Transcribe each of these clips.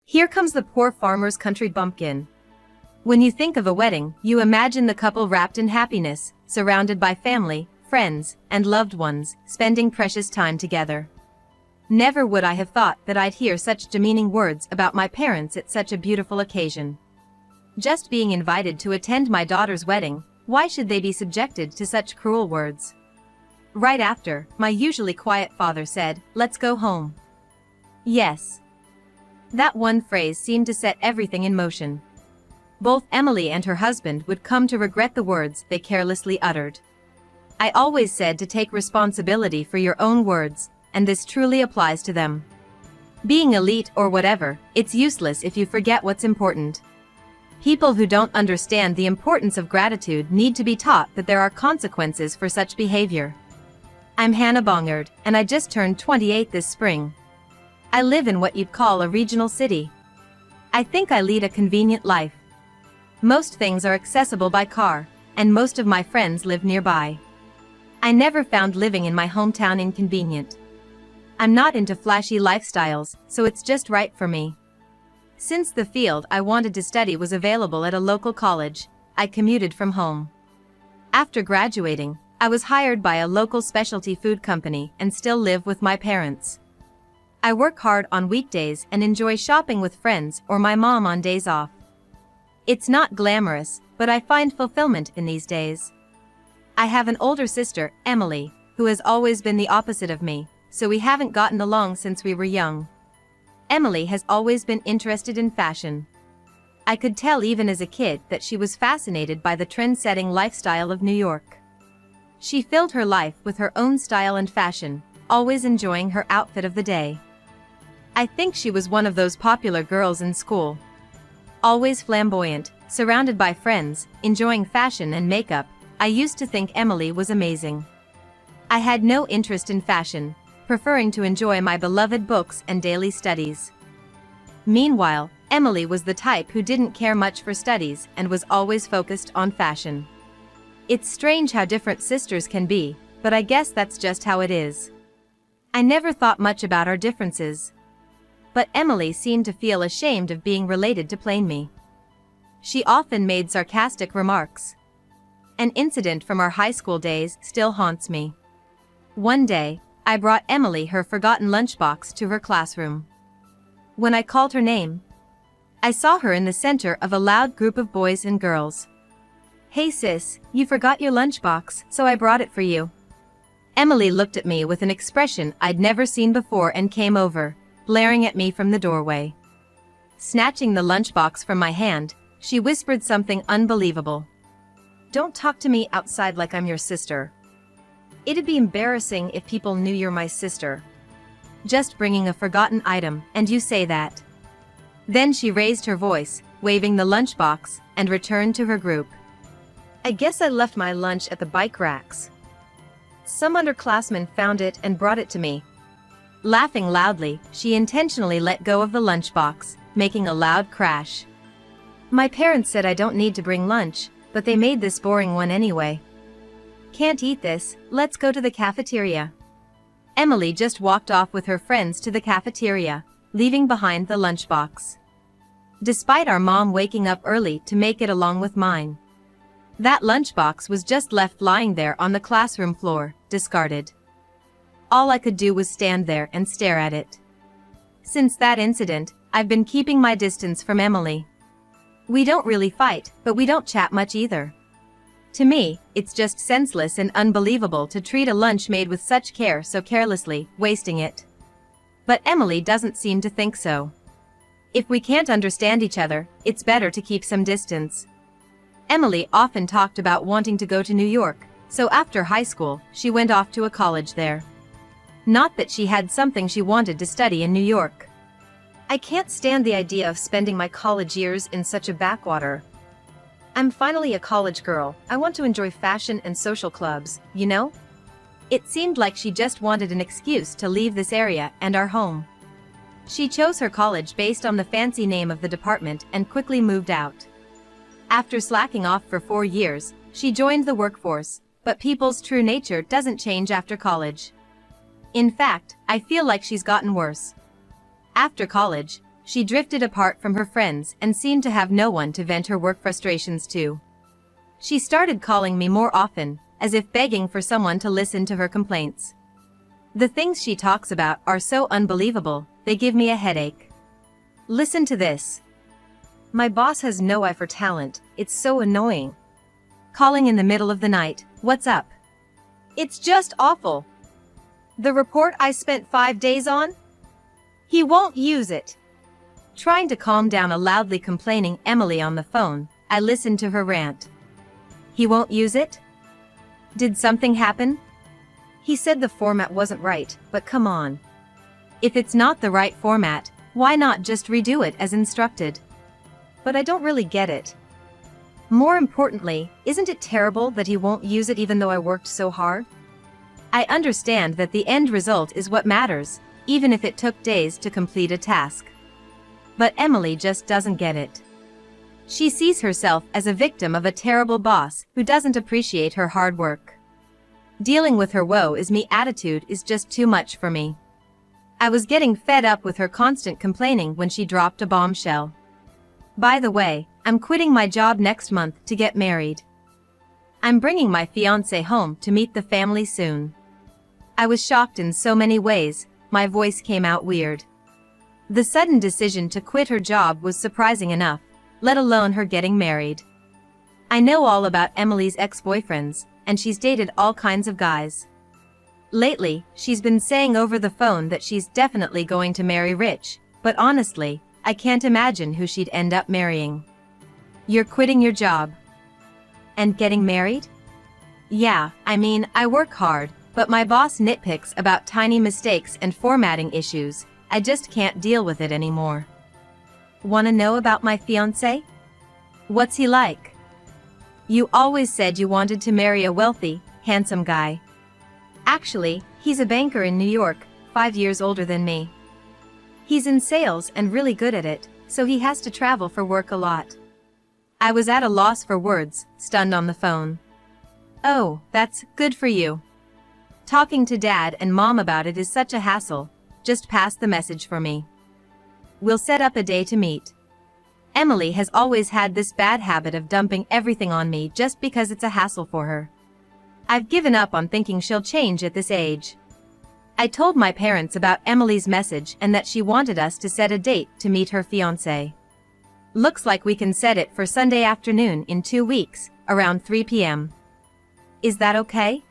Here comes the poor farmer's country bumpkin. When you think of a wedding, you imagine the couple wrapped in happiness, surrounded by family, friends, and loved ones, spending precious time together. Never would I have thought that I'd hear such demeaning words about my parents at such a beautiful occasion. Just being invited to attend my daughter's wedding, why should they be subjected to such cruel words? Right after, my usually quiet father said, "Let's go home." Yes. That one phrase seemed to set everything in motion. Both Emily and her husband would come to regret the words they carelessly uttered. I always said to take responsibility for your own words, and this truly applies to them. Being elite or whatever, it's useless if you forget what's important. People who don't understand the importance of gratitude need to be taught that there are consequences for such behavior. I'm Hannah Bongard, and I just turned 28 this spring. I live in what you'd call a regional city. I think I lead a convenient life. Most things are accessible by car, and most of my friends live nearby. I never found living in my hometown inconvenient. I'm not into flashy lifestyles, so it's just right for me. Since the field I wanted to study was available at a local college, I commuted from home. After graduating, I was hired by a local specialty food company and still live with my parents. I work hard on weekdays and enjoy shopping with friends or my mom on days off. It's not glamorous, but I find fulfillment in these days. I have an older sister, Emily, who has always been the opposite of me, so we haven't gotten along since we were young. Emily has always been interested in fashion. I could tell even as a kid that she was fascinated by the trend-setting lifestyle of New York. She filled her life with her own style and fashion, always enjoying her outfit of the day. I think she was one of those popular girls in school. Always flamboyant, surrounded by friends, enjoying fashion and makeup, I used to think Emily was amazing. I had no interest in fashion, preferring to enjoy my beloved books and daily studies. Meanwhile, Emily was the type who didn't care much for studies and was always focused on fashion. It's strange how different sisters can be, but I guess that's just how it is. I never thought much about our differences. But Emily seemed to feel ashamed of being related to plain me. She often made sarcastic remarks. An incident from our high school days still haunts me. One day, I brought Emily her forgotten lunchbox to her classroom. When I called her name, I saw her in the center of a loud group of boys and girls. "Hey sis, you forgot your lunchbox, so I brought it for you." Emily looked at me with an expression I'd never seen before and came over, glaring at me from the doorway. Snatching the lunchbox from my hand, she whispered something unbelievable. "Don't talk to me outside like I'm your sister. It'd be embarrassing if people knew you're my sister. Just bringing a forgotten item, and you say that." Then she raised her voice, waving the lunchbox, and returned to her group. "I guess I left my lunch at the bike racks. Some underclassmen found it and brought it to me." Laughing loudly, she intentionally let go of the lunchbox, making a loud crash. "My parents said I don't need to bring lunch, but they made this boring one anyway. Can't eat this, let's go to the cafeteria." Emily just walked off with her friends to the cafeteria, leaving behind the lunchbox. Despite our mom waking up early to make it along with mine, that lunchbox was just left lying there on the classroom floor, discarded. All I could do was stand there and stare at it. Since that incident, I've been keeping my distance from Emily. We don't really fight, but we don't chat much either. To me, it's just senseless and unbelievable to treat a lunch made with such care so carelessly, wasting it. But Emily doesn't seem to think so. If we can't understand each other, it's better to keep some distance. Emily often talked about wanting to go to New York, so after high school, she went off to a college there. Not that she had something she wanted to study in New York. I can't stand the idea of spending my college years in such a backwater. I'm finally a college girl, I want to enjoy fashion and social clubs, you know? It seemed like she just wanted an excuse to leave this area and our home. She chose her college based on the fancy name of the department and quickly moved out. After slacking off for 4 years, she joined the workforce, but people's true nature doesn't change after college. In fact, I feel like she's gotten worse. After college, she drifted apart from her friends and seemed to have no one to vent her work frustrations to. She started calling me more often, as if begging for someone to listen to her complaints. The things she talks about are so unbelievable, they give me a headache. Listen to this. My boss has no eye for talent, it's so annoying. Calling in the middle of the night, what's up? It's just awful. The report I spent 5 days on? He won't use it. Trying to calm down a loudly complaining Emily on the phone, I listened to her rant. He won't use it? Did something happen? He said the format wasn't right, but come on. If it's not the right format, why not just redo it as instructed? But I don't really get it. More importantly, isn't it terrible that he won't use it even though I worked so hard? I understand that the end result is what matters, even if it took days to complete a task. But Emily just doesn't get it. She sees herself as a victim of a terrible boss who doesn't appreciate her hard work. Dealing with her woe is me attitude is just too much for me. I was getting fed up with her constant complaining when she dropped a bombshell. By the way, I'm quitting my job next month to get married. I'm bringing my fiancé home to meet the family soon. I was shocked in so many ways, my voice came out weird. The sudden decision to quit her job was surprising enough, let alone her getting married. I know all about Emily's ex-boyfriends, and she's dated all kinds of guys. Lately, she's been saying over the phone that she's definitely going to marry Rich, but honestly, I can't imagine who she'd end up marrying. You're quitting your job? And getting married? Yeah, I mean, I work hard, but my boss nitpicks about tiny mistakes and formatting issues. I just can't deal with it anymore. Wanna know about my fiancé? What's he like? You always said you wanted to marry a wealthy, handsome guy. Actually, he's a banker in New York, 5 years older than me. He's in sales and really good at it, so he has to travel for work a lot. I was at a loss for words, stunned on the phone. Oh, that's good for you. Talking to Dad and Mom about it is such a hassle. Just pass the message for me. We'll set up a day to meet. Emily has always had this bad habit of dumping everything on me just because it's a hassle for her. I've given up on thinking she'll change at this age. I told my parents about Emily's message and that she wanted us to set a date to meet her fiancé. Looks like we can set it for Sunday afternoon in 2 weeks, around 3 p.m. Is that okay?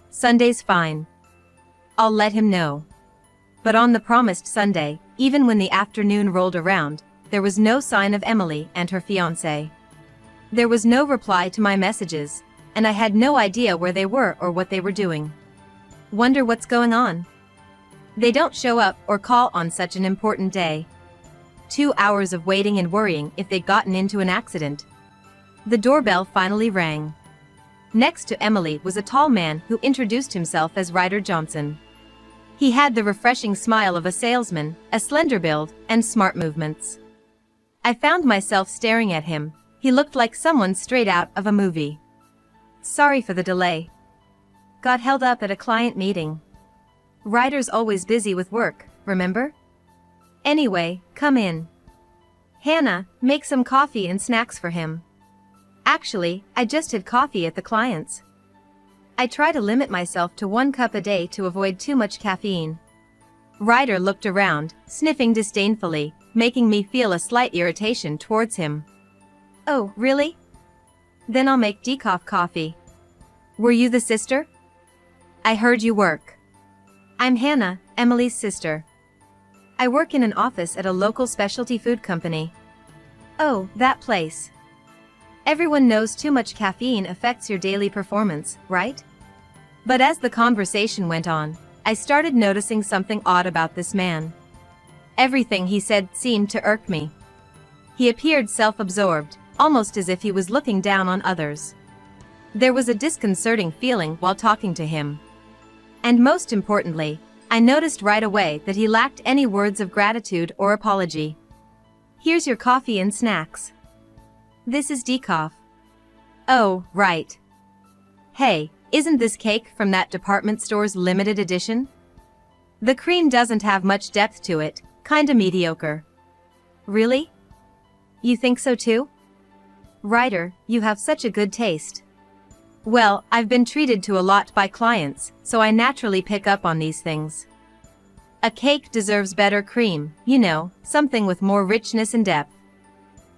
Sunday's fine. I'll let him know. But on the promised Sunday, even when the afternoon rolled around, there was no sign of Emily and her fiancé. There was no reply to my messages, and I had no idea where they were or what they were doing. Wonder what's going on. They don't show up or call on such an important day. 2 hours of waiting and worrying if they'd gotten into an accident. The doorbell finally rang. Next to Emily was a tall man who introduced himself as Ryder Johnson. He had the refreshing smile of a salesman, a slender build, and smart movements. I found myself staring at him. He looked like someone straight out of a movie. Sorry for the delay. Got held up at a client meeting. Ryder's always busy with work, remember? Anyway, come in. Hannah, make some coffee and snacks for him. Actually, I just had coffee at the client's. I try to limit myself to 1 cup a day to avoid too much caffeine. Ryder looked around, sniffing disdainfully, making me feel a slight irritation towards him. Oh, really? Then I'll make decaf coffee. Were you the sister? I heard you work. I'm Hannah, Emily's sister. I work in an office at a local specialty food company. Oh, that place. Everyone knows too much caffeine affects your daily performance, right? But as the conversation went on, I started noticing something odd about this man. Everything he said seemed to irk me. He appeared self-absorbed, almost as if he was looking down on others. There was a disconcerting feeling while talking to him. And most importantly, I noticed right away that he lacked any words of gratitude or apology. Here's your coffee and snacks. This is decaf. Oh, right. Hey, isn't this cake from that department store's limited edition? The cream doesn't have much depth to it, kinda mediocre. Really? You think so too? Ryder, you have such a good taste. Well, I've been treated to a lot by clients, so I naturally pick up on these things. A cake deserves better cream, you know, something with more richness and depth.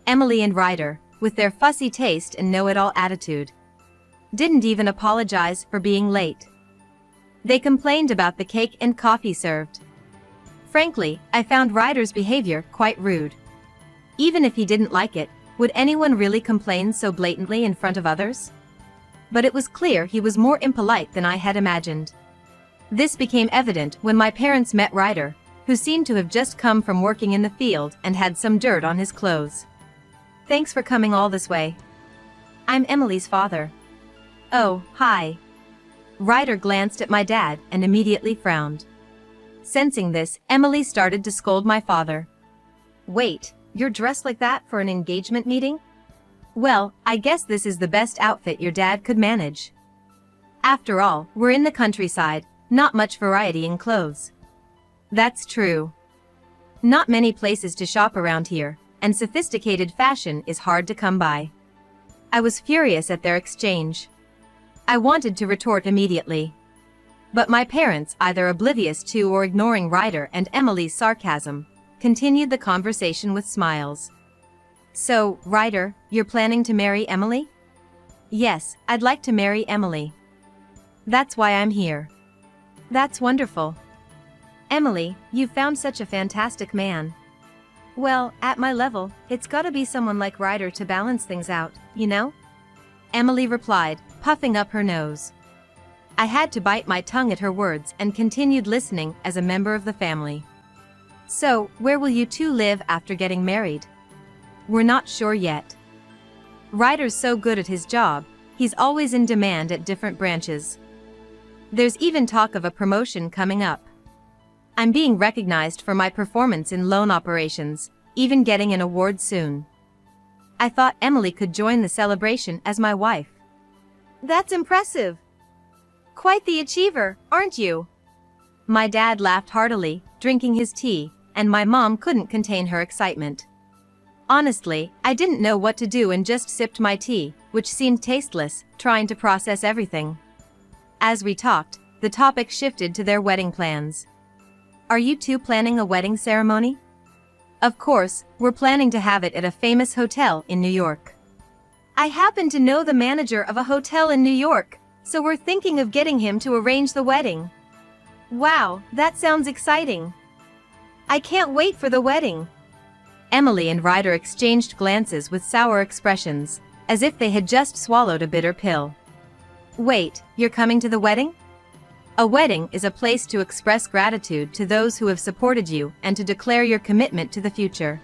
Emily and Ryder, with their fussy taste and know-it-all attitude, didn't even apologize for being late. They complained about the cake and coffee served. Frankly, I found Ryder's behavior quite rude. Even if he didn't like it, would anyone really complain so blatantly in front of others? But it was clear he was more impolite than I had imagined. This became evident when my parents met Ryder, who seemed to have just come from working in the field and had some dirt on his clothes. Thanks for coming all this way. I'm Emily's father. Oh, hi. Ryder glanced at my dad and immediately frowned. Sensing this, Emily started to scold my father. Wait, you're dressed like that for an engagement meeting? Well, I guess this is the best outfit your dad could manage. After all, we're in the countryside, not much variety in clothes. That's true. Not many places to shop around here, and sophisticated fashion is hard to come by. I was furious at their exchange. I wanted to retort immediately. But my parents, either oblivious to or ignoring Ryder and Emily's sarcasm, continued the conversation with smiles. So, Ryder, you're planning to marry Emily? Yes, I'd like to marry Emily. That's why I'm here. That's wonderful. Emily, you've found such a fantastic man. Well, at my level, it's gotta be someone like Ryder to balance things out, you know? Emily replied, puffing up her nose. I had to bite my tongue at her words and continued listening as a member of the family. So, where will you two live after getting married? We're not sure yet. Ryder's so good at his job, he's always in demand at different branches. There's even talk of a promotion coming up. I'm being recognized for my performance in loan operations, even getting an award soon. I thought Emily could join the celebration as my wife. That's impressive. Quite the achiever, aren't you? My dad laughed heartily, drinking his tea, and my mom couldn't contain her excitement. Honestly, I didn't know what to do and just sipped my tea, which seemed tasteless, trying to process everything. As we talked, the topic shifted to their wedding plans. Are you two planning a wedding ceremony? Of course, we're planning to have it at a famous hotel in New York. I happen to know the manager of a hotel in New York, so we're thinking of getting him to arrange the wedding. Wow, that sounds exciting. I can't wait for the wedding. Emily and Ryder exchanged glances with sour expressions, as if they had just swallowed a bitter pill. Wait, you're coming to the wedding? A wedding is a place to express gratitude to those who have supported you and to declare your commitment to the future.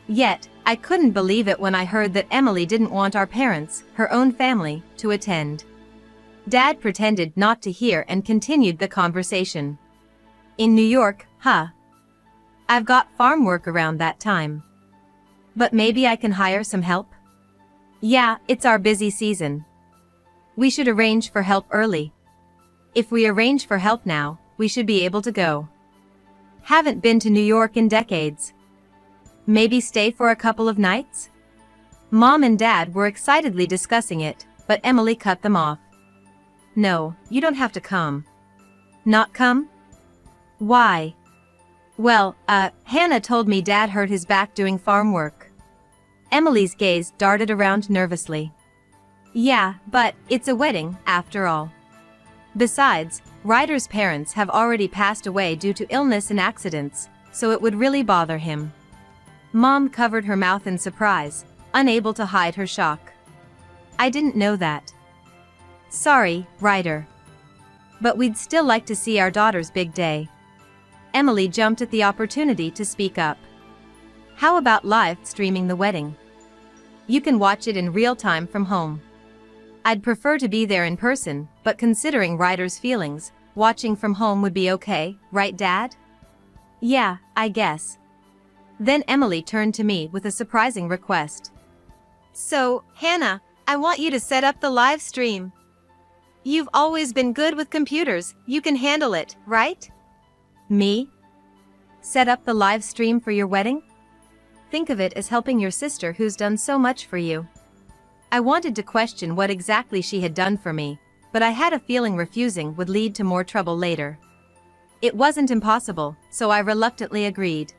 Yet, I couldn't believe it when I heard that Emily didn't want our parents, her own family, to attend. Dad pretended not to hear and continued the conversation. In New York, huh? I've got farm work around that time. But maybe I can hire some help? Yeah, it's our busy season. We should arrange for help early. If we arrange for help now, we should be able to go. Haven't been to New York in decades. Maybe stay for a couple of nights? Mom and Dad were excitedly discussing it, but Emily cut them off. No, you don't have to come. Not come? Why? Well, Hannah told me Dad hurt his back doing farm work. Emily's gaze darted around nervously. Yeah, but it's a wedding, after all. Besides, Ryder's parents have already passed away due to illness and accidents, so it would really bother him. Mom covered her mouth in surprise, unable to hide her shock. I didn't know that. Sorry, Ryder. But we'd still like to see our daughter's big day. Emily jumped at the opportunity to speak up. How about live streaming the wedding? You can watch it in real time from home. I'd prefer to be there in person, but considering Ryder's feelings, watching from home would be okay, right, Dad? Yeah, I guess. Then Emily turned to me with a surprising request. So, Hannah, I want you to set up the live stream. You've always been good with computers, you can handle it, right? Me? Set up the live stream for your wedding? Think of it as helping your sister who's done so much for you. I wanted to question what exactly she had done for me, but I had a feeling refusing would lead to more trouble later. It wasn't impossible, so I reluctantly agreed.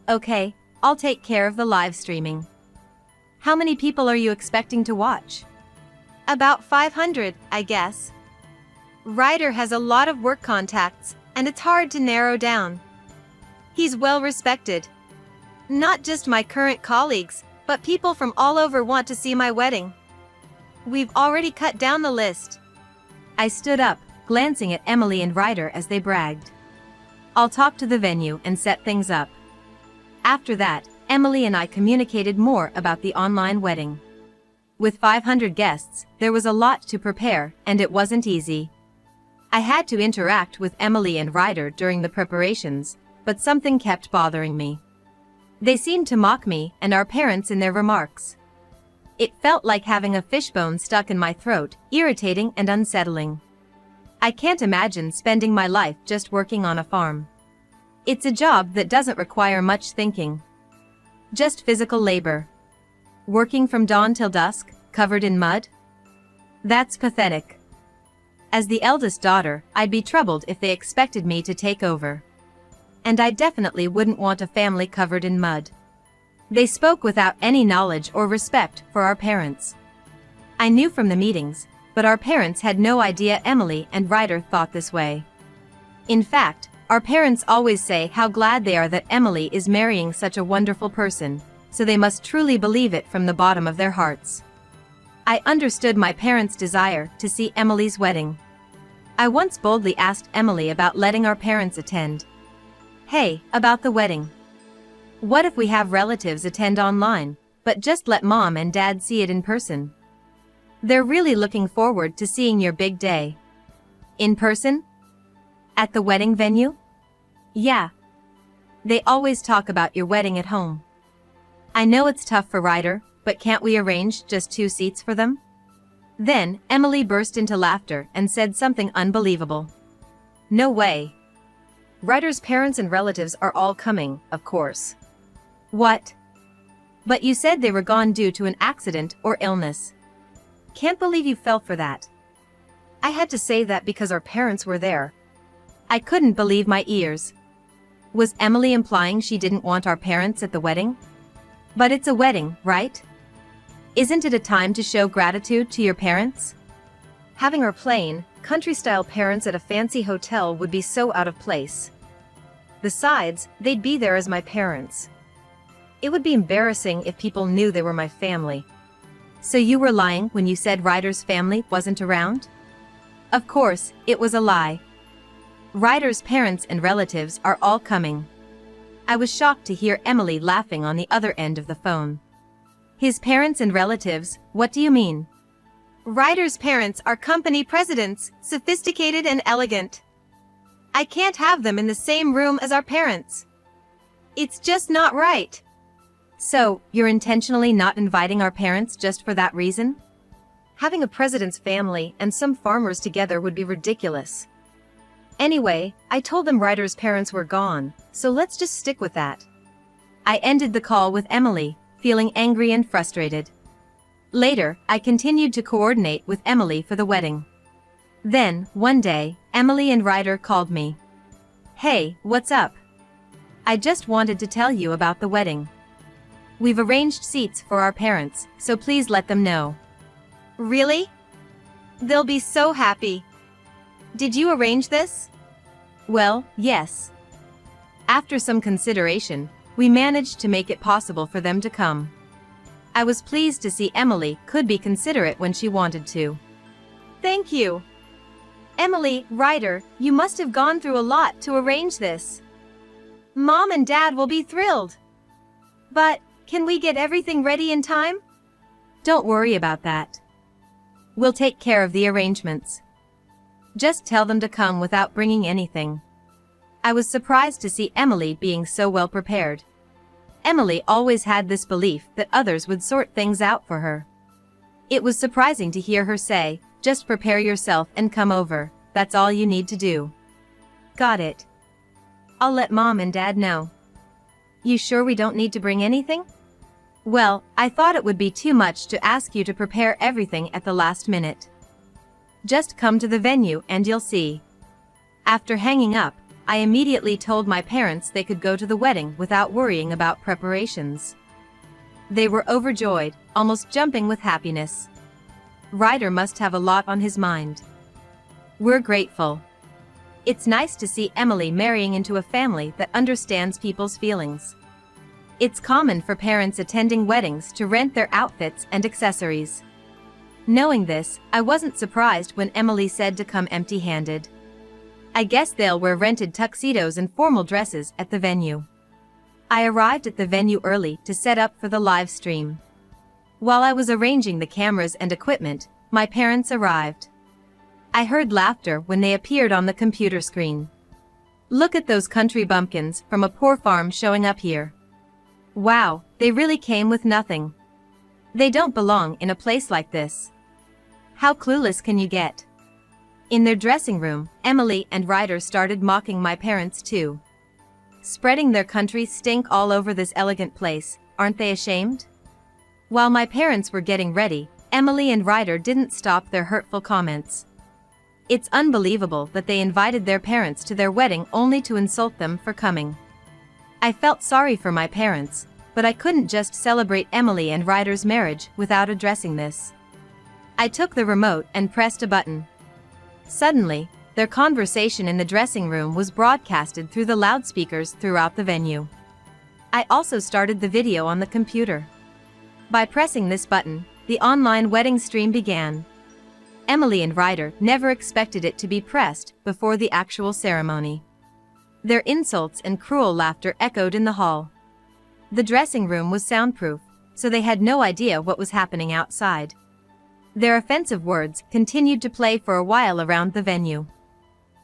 Okay, I'll take care of the live streaming. How many people are you expecting to watch? About 500, I guess. Ryder has a lot of work contacts, and it's hard to narrow down. He's well respected. Not just my current colleagues, but people from all over want to see my wedding. We've already cut down the list. I stood up, glancing at Emily and Ryder as they bragged. I'll talk to the venue and set things up. After that, Emily and I communicated more about the online wedding. With 500 guests, there was a lot to prepare, and it wasn't easy. I had to interact with Emily and Ryder during the preparations, but something kept bothering me. They seemed to mock me and our parents in their remarks. It felt like having a fishbone stuck in my throat, irritating and unsettling. I can't imagine spending my life just working on a farm. It's a job that doesn't require much thinking. Just physical labor. Working from dawn till dusk, covered in mud? That's pathetic. As the eldest daughter, I'd be troubled if they expected me to take over. And I definitely wouldn't want a family covered in mud. They spoke without any knowledge or respect for our parents. I knew from the meetings, but our parents had no idea Emily and Ryder thought this way. In fact, our parents always say how glad they are that Emily is marrying such a wonderful person, so they must truly believe it from the bottom of their hearts. I understood my parents' desire to see Emily's wedding. I once boldly asked Emily about letting our parents attend. Hey, about the wedding. What if we have relatives attend online, but just let mom and dad see it in person? They're really looking forward to seeing your big day. In person? At the wedding venue? Yeah. They always talk about your wedding at home. I know it's tough for Ryder, but can't we arrange just 2 seats for them? Then, Emily burst into laughter and said something unbelievable. No way. Ryder's parents and relatives are all coming, of course. What? But you said they were gone due to an accident or illness. Can't believe you fell for that. I had to say that because our parents were there. I couldn't believe my ears. Was Emily implying she didn't want our parents at the wedding? But it's a wedding, right? Isn't it a time to show gratitude to your parents? Having our plain, country-style parents at a fancy hotel would be so out of place. Besides, they'd be there as my parents. It would be embarrassing if people knew they were my family. So you were lying when you said Ryder's family wasn't around? Of course, it was a lie. Ryder's parents and relatives are all coming. I was shocked to hear Emily laughing on the other end of the phone. His parents and relatives, what do you mean? Ryder's parents are company presidents, sophisticated and elegant. I can't have them in the same room as our parents. It's just not right. So, you're intentionally not inviting our parents just for that reason? Having a president's family and some farmers together would be ridiculous. Anyway, I told them Ryder's parents were gone, so let's just stick with that. I ended the call with Emily, feeling angry and frustrated. Later, I continued to coordinate with Emily for the wedding. Then, one day, Emily and Ryder called me. Hey, what's up? I just wanted to tell you about the wedding. We've arranged seats for our parents, so please let them know. Really? They'll be so happy. Did you arrange this? Well, yes. After some consideration, we managed to make it possible for them to come. I was pleased to see Emily could be considerate when she wanted to. Thank you. Emily, Ryder, you must have gone through a lot to arrange this. Mom and Dad will be thrilled. But, can we get everything ready in time? Don't worry about that. We'll take care of the arrangements. Just tell them to come without bringing anything. I was surprised to see Emily being so well prepared. Emily always had this belief that others would sort things out for her. It was surprising to hear her say, just prepare yourself and come over, that's all you need to do. Got it. I'll let Mom and Dad know. You sure we don't need to bring anything? Well, I thought it would be too much to ask you to prepare everything at the last minute. Just come to the venue and you'll see. After hanging up, I immediately told my parents they could go to the wedding without worrying about preparations. They were overjoyed, almost jumping with happiness. Ryder must have a lot on his mind. We're grateful. It's nice to see Emily marrying into a family that understands people's feelings. It's common for parents attending weddings to rent their outfits and accessories. Knowing this, I wasn't surprised when Emily said to come empty-handed. I guess they'll wear rented tuxedos and formal dresses at the venue. I arrived at the venue early to set up for the live stream. While I was arranging the cameras and equipment, my parents arrived. I heard laughter when they appeared on the computer screen. Look at those country bumpkins from a poor farm showing up here. Wow, they really came with nothing. They don't belong in a place like this. How clueless can you get? In their dressing room, Emily and Ryder started mocking my parents too. Spreading their country stink all over this elegant place, aren't they ashamed? While my parents were getting ready, Emily and Ryder didn't stop their hurtful comments. It's unbelievable that they invited their parents to their wedding only to insult them for coming. I felt sorry for my parents, but I couldn't just celebrate Emily and Ryder's marriage without addressing this. I took the remote and pressed a button. Suddenly, their conversation in the dressing room was broadcasted through the loudspeakers throughout the venue. I also started the video on the computer. By pressing this button, the online wedding stream began. Emily and Ryder never expected it to be pressed before the actual ceremony. Their insults and cruel laughter echoed in the hall. The dressing room was soundproof, so they had no idea what was happening outside. Their offensive words continued to play for a while around the venue.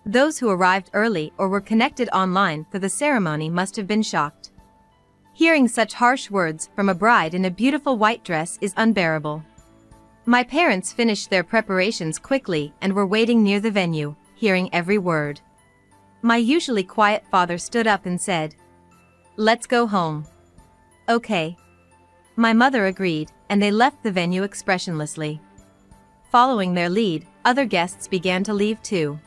Those who arrived early or were connected online for the ceremony must have been shocked. Hearing such harsh words from a bride in a beautiful white dress is unbearable. My parents finished their preparations quickly and were waiting near the venue, hearing every word. My usually quiet father stood up and said, "Let's go home." Okay. My mother agreed, and they left the venue expressionlessly. Following their lead, other guests began to leave too.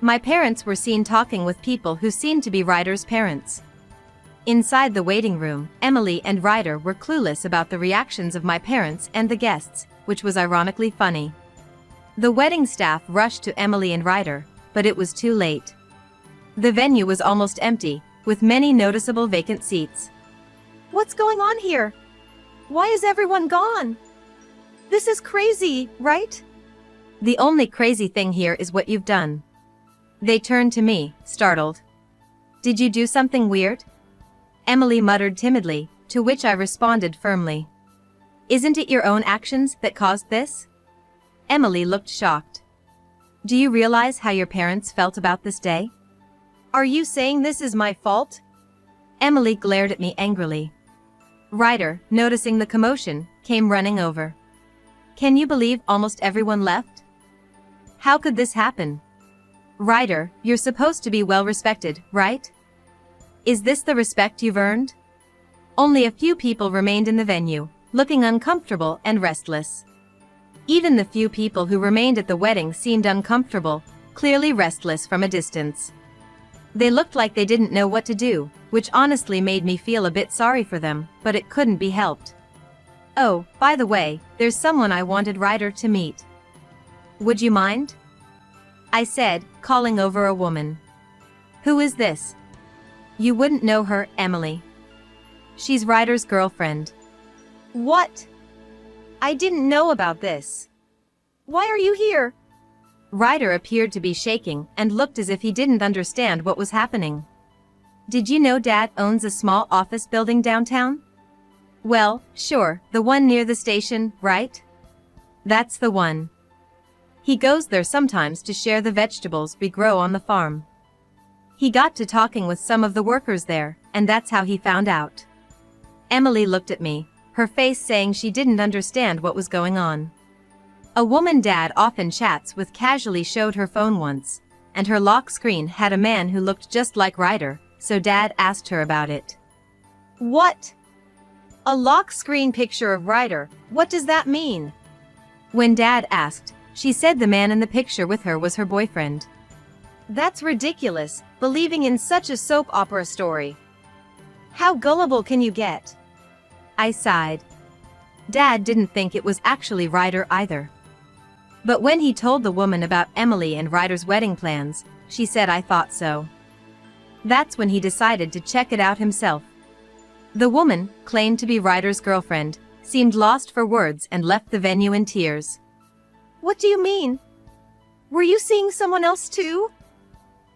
My parents were seen talking with people who seemed to be Ryder's parents. Inside the waiting room, Emily and Ryder were clueless about the reactions of my parents and the guests, which was ironically funny. The wedding staff rushed to Emily and Ryder, but it was too late. The venue was almost empty, with many noticeable vacant seats. What's going on here? Why is everyone gone? This is crazy, right? The only crazy thing here is what you've done. They turned to me, startled. Did you do something weird? Emily muttered timidly, to which I responded firmly. Isn't it your own actions that caused this? Emily looked shocked. Do you realize how your parents felt about this day? Are you saying this is my fault? Emily glared at me angrily. Ryder, noticing the commotion, came running over. Can you believe almost everyone left? How could this happen? Ryder, you're supposed to be well respected, right? Is this the respect you've earned? Only a few people remained in the venue, looking uncomfortable and restless. Even the few people who remained at the wedding seemed uncomfortable, clearly restless from a distance. They looked like they didn't know what to do, which honestly made me feel a bit sorry for them, but it couldn't be helped. Oh, by the way, there's someone I wanted Ryder to meet. Would you mind? I said, calling over a woman. Who is this? You wouldn't know her, Emily. She's Ryder's girlfriend. What? I didn't know about this. Why are you here? Ryder appeared to be shaking and looked as if he didn't understand what was happening. Did you know Dad owns a small office building downtown? Well, sure, the one near the station, right? That's the one. He goes there sometimes to share the vegetables we grow on the farm. He got to talking with some of the workers there, and that's how he found out. Emily looked at me, her face saying she didn't understand what was going on. A woman Dad often chats with casually showed her phone once, and her lock screen had a man who looked just like Ryder, so Dad asked her about it. What? A lock screen picture of Ryder, what does that mean? When Dad asked, she said the man in the picture with her was her boyfriend. That's ridiculous, believing in such a soap opera story. How gullible can you get? I sighed. Dad didn't think it was actually Ryder either. But when he told the woman about Emily and Ryder's wedding plans, she said I thought so. That's when he decided to check it out himself. The woman, claimed to be Ryder's girlfriend, seemed lost for words and left the venue in tears. What do you mean? Were you seeing someone else too?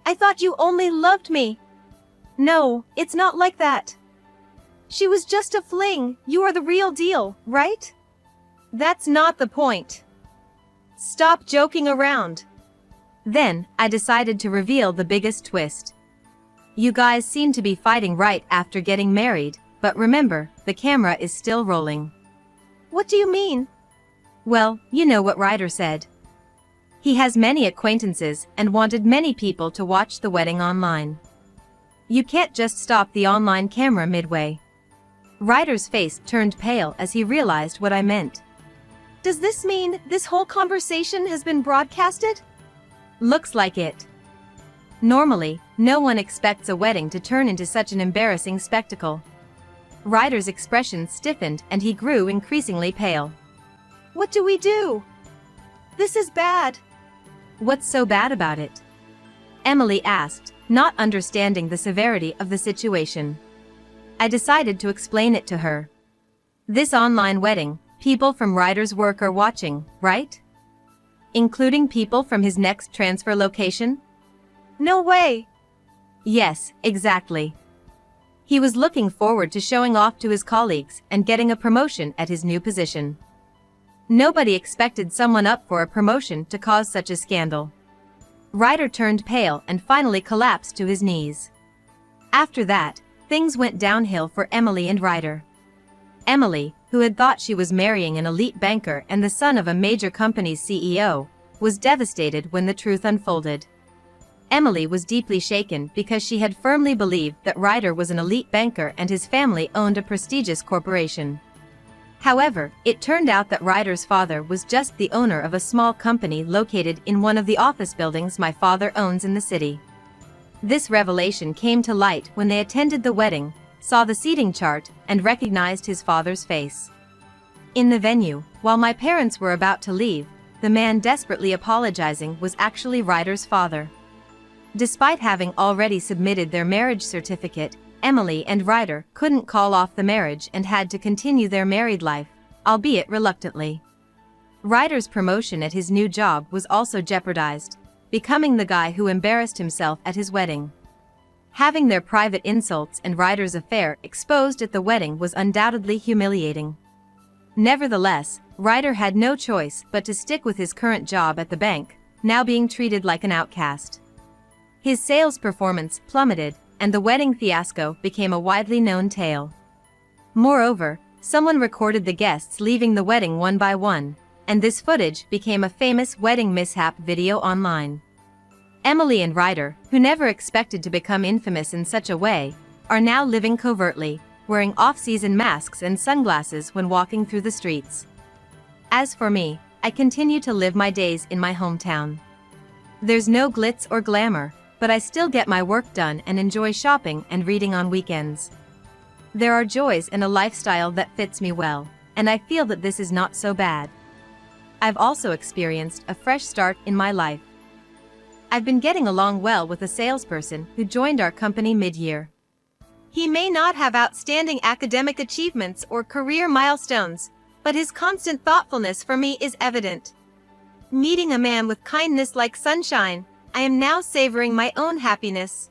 I thought you only loved me. No, it's not like that. She was just a fling, you are the real deal, right? That's not the point. Stop joking around. Then, I decided to reveal the biggest twist. You guys seem to be fighting right after getting married, but remember, the camera is still rolling. What do you mean? Well, you know what Ryder said. He has many acquaintances and wanted many people to watch the wedding online. You can't just stop the online camera midway. Ryder's face turned pale as he realized what I meant. Does this mean this whole conversation has been broadcasted? Looks like it. Normally, no one expects a wedding to turn into such an embarrassing spectacle. Ryder's expression stiffened and he grew increasingly pale. What do we do? This is bad. What's so bad about it? Emily asked, not understanding the severity of the situation. I decided to explain it to her. This online wedding, people from Ryder's work are watching, right? Including people from his next transfer location? No way. Yes, exactly. He was looking forward to showing off to his colleagues and getting a promotion at his new position. Nobody expected someone up for a promotion to cause such a scandal. Ryder turned pale and finally collapsed to his knees. After that, things went downhill for Emily and Ryder. Emily, who had thought she was marrying an elite banker and the son of a major company's CEO, was devastated when the truth unfolded. Emily was deeply shaken because she had firmly believed that Ryder was an elite banker and his family owned a prestigious corporation. However, it turned out that Ryder's father was just the owner of a small company located in one of the office buildings my father owns in the city. This revelation came to light when they attended the wedding, saw the seating chart, and recognized his father's face. In the venue, while my parents were about to leave, the man desperately apologizing was actually Ryder's father. Despite having already submitted their marriage certificate, Emily and Ryder couldn't call off the marriage and had to continue their married life, albeit reluctantly. Ryder's promotion at his new job was also jeopardized, becoming the guy who embarrassed himself at his wedding. Having their private insults and Ryder's affair exposed at the wedding was undoubtedly humiliating. Nevertheless, Ryder had no choice but to stick with his current job at the bank, now being treated like an outcast. His sales performance plummeted, and the wedding fiasco became a widely known tale. Moreover, someone recorded the guests leaving the wedding one by one, and this footage became a famous wedding mishap video online. Emily and Ryder, who never expected to become infamous in such a way, are now living covertly, wearing off-season masks and sunglasses when walking through the streets. As for me, I continue to live my days in my hometown. There's no glitz or glamour, but I still get my work done and enjoy shopping and reading on weekends. There are joys in a lifestyle that fits me well, and I feel that this is not so bad. I've also experienced a fresh start in my life. I've been getting along well with a salesperson who joined our company mid-year. He may not have outstanding academic achievements or career milestones, but his constant thoughtfulness for me is evident. Meeting a man with kindness like sunshine, I am now savoring my own happiness.